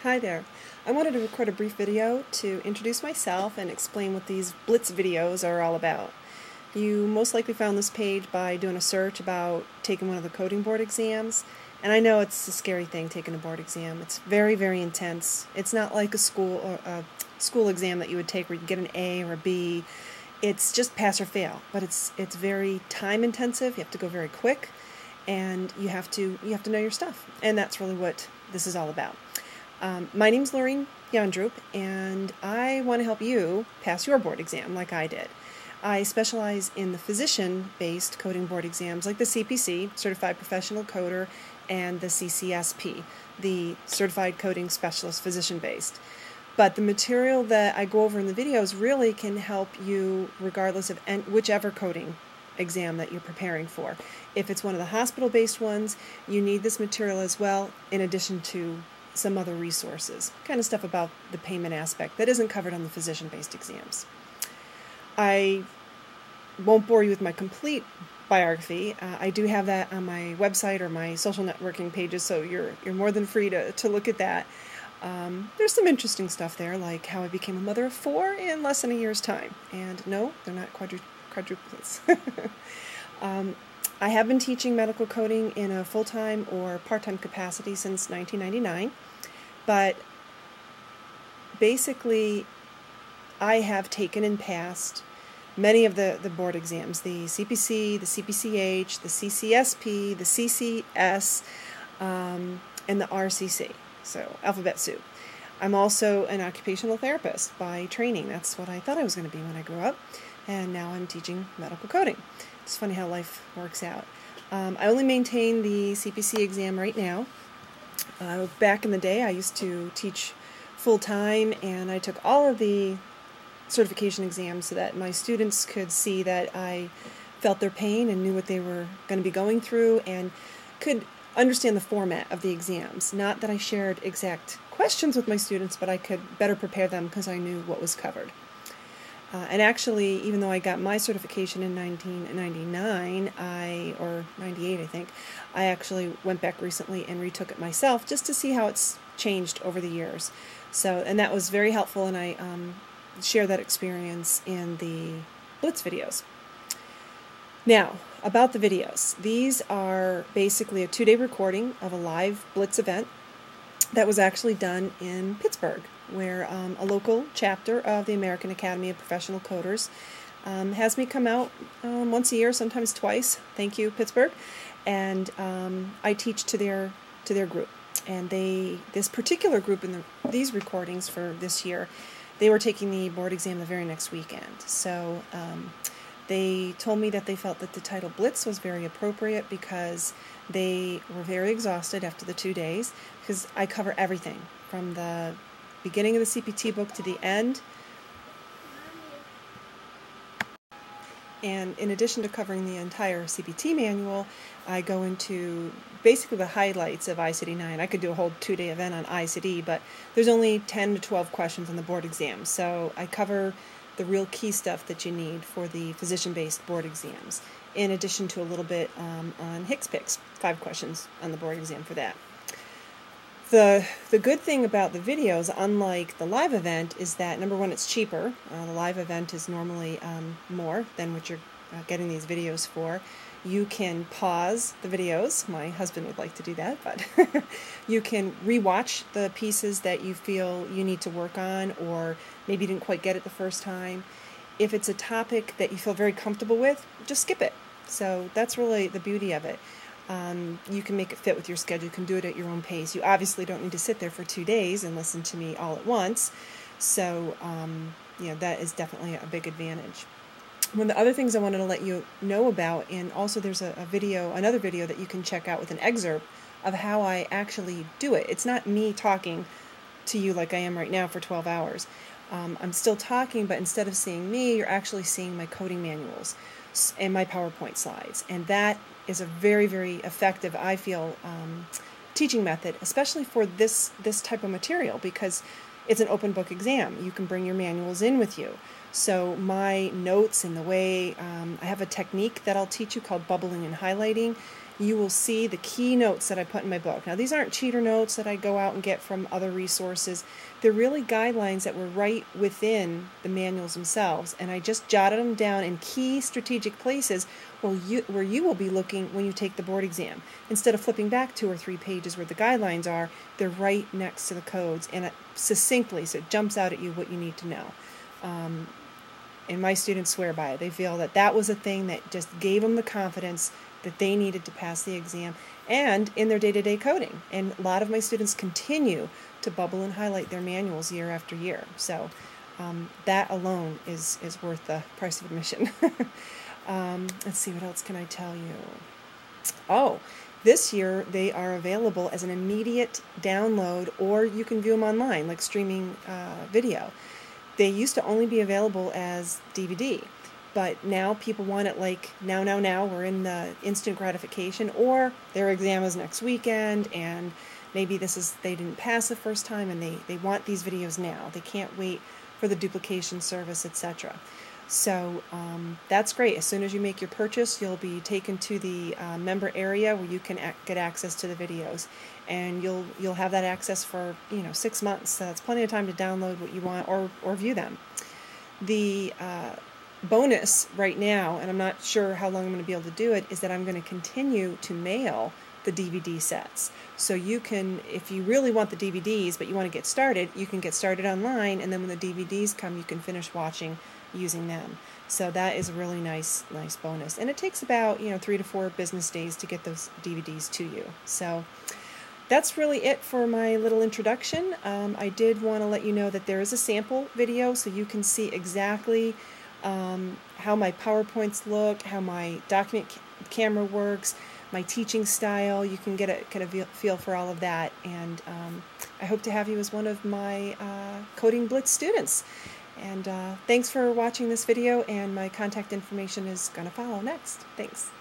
Hi there. I wanted to record a brief video to introduce myself and explain what these Blitz videos are all about. You most likely found this page by doing a search about taking one of the coding board exams, and I know it's a scary thing taking a board exam. It's very, very intense. It's not like a school exam that you would take where you get an A or a B. It's just pass or fail, but it's very time intensive. You have to go very quick, and you have to know your stuff, and that's really what this is all about. My name's Lorraine Yandrup, and I want to help you pass your board exam like I did. I specialize in the physician-based coding board exams like the CPC, Certified Professional Coder, and the CCS-P, the Certified Coding Specialist Physician-based. But the material that I go over in the videos really can help you regardless of whichever coding exam that you're preparing for. If it's one of the hospital-based ones, you need this material as well, in addition to some other resources, kind of stuff about the payment aspect that isn't covered on the physician-based exams. I won't bore you with my complete biography. I do have that on my website or my social networking pages, so you're more than free to look at that. There's some interesting stuff there, like how I became a mother of 4 in less than a year's time. And no, they're not quadruplets. I have been teaching medical coding in a full-time or part-time capacity since 1999, but basically I have taken and passed many of the board exams, the CPC, the CPCH, the CCS-P, the CCS, and the RCC, so alphabet soup. I'm also an occupational therapist by training. That's what I thought I was going to be when I grew up, and now I'm teaching medical coding. It's funny how life works out. I only maintain the CPC exam right now. Back in the day, I used to teach full-time, and I took all of the certification exams so that my students could see that I felt their pain and knew what they were going to be going through and could understand the format of the exams. Not that I shared exact questions with my students, but I could better prepare them because I knew what was covered. And actually, even though I got my certification in 1999, or 98 I think, I actually went back recently and retook it myself just to see how it's changed over the years. And that was very helpful, and I share that experience in the Blitz videos. Now, about the videos. These are basically a 2-day recording of a live Blitz event that was actually done in Pittsburgh, where a local chapter of the American Academy of Professional Coders has me come out once a year, sometimes twice. Thank you, Pittsburgh. And I teach to their group. And this particular group in these recordings for this year, they were taking the board exam the very next weekend. So they told me that they felt that the title Blitz was very appropriate because they were very exhausted after the 2 days, because I cover everything from the beginning of the CPT book to the end. And in addition to covering the entire CPT manual, I go into basically the highlights of ICD-9. I could do a whole 2-day event on ICD, but there's only 10 to 12 questions on the board exam. So I cover the real key stuff that you need for the physician-based board exams, in addition to a little bit on HCPCS, 5 questions on the board exam for that. The good thing about the videos, unlike the live event, is that, number one, it's cheaper. The live event is normally more than what you're getting these videos for. You can pause the videos. My husband would like to do that, but you can rewatch the pieces that you feel you need to work on, or maybe you didn't quite get it the first time. If it's a topic that you feel very comfortable with, just skip it. So that's really the beauty of it. You can make it fit with your schedule. You can do it at your own pace. You obviously don't need to sit there for 2 days and listen to me all at once. So, that is definitely a big advantage. One of the other things I wanted to let you know about, and also there's another video that you can check out with an excerpt of how I actually do it. It's not me talking to you like I am right now for 12 hours. I'm still talking, but instead of seeing me, you're actually seeing my coding manuals and my PowerPoint slides. And that is a very, very effective, I feel, teaching method, especially for this type of material, because it's an open book exam. You can bring your manuals in with you. So my notes and the way I have a technique that I'll teach you called bubbling and highlighting, you will see the key notes that I put in my book. Now, these aren't cheater notes that I go out and get from other resources. They're really guidelines that were right within the manuals themselves, and I just jotted them down in key strategic places where you will be looking when you take the board exam. Instead of flipping back 2 or 3 pages where the guidelines are, they're right next to the codes, and succinctly, so it jumps out at you what you need to know. And my students swear by it. They feel that that was a thing that just gave them the confidence that they needed to pass the exam and in their day-to-day coding. And a lot of my students continue to bubble and highlight their manuals year after year. So that alone is worth the price of admission. Let's see, what else can I tell you? Oh, this year they are available as an immediate download, or you can view them online, like streaming video. They used to only be available as DVD, but now people want it like now. We're in the instant gratification, or their exam is next weekend, and maybe they didn't pass the first time, and they want these videos now. They can't wait for the duplication service, etc. So that's great. As soon as you make your purchase, you'll be taken to the member area where you can get access to the videos, and you'll have that access for 6 months. So that's plenty of time to download what you want or view them. The bonus right now, and I'm not sure how long I'm going to be able to do it, is that I'm going to continue to mail the DVD sets. So you can, if you really want the DVDs but you want to get started, you can get started online, and then when the DVDs come, you can finish watching using them. So that is a really nice bonus. And it takes about 3 to 4 business days to get those DVDs to you. So that's really it for my little introduction. I did want to let you know that there is a sample video so you can see exactly how my PowerPoints look, how my document camera works, my teaching style. You can get a kind of feel for all of that. And I hope to have you as one of my Coding Blitz students. And thanks for watching this video, and my contact information is going to follow next. Thanks.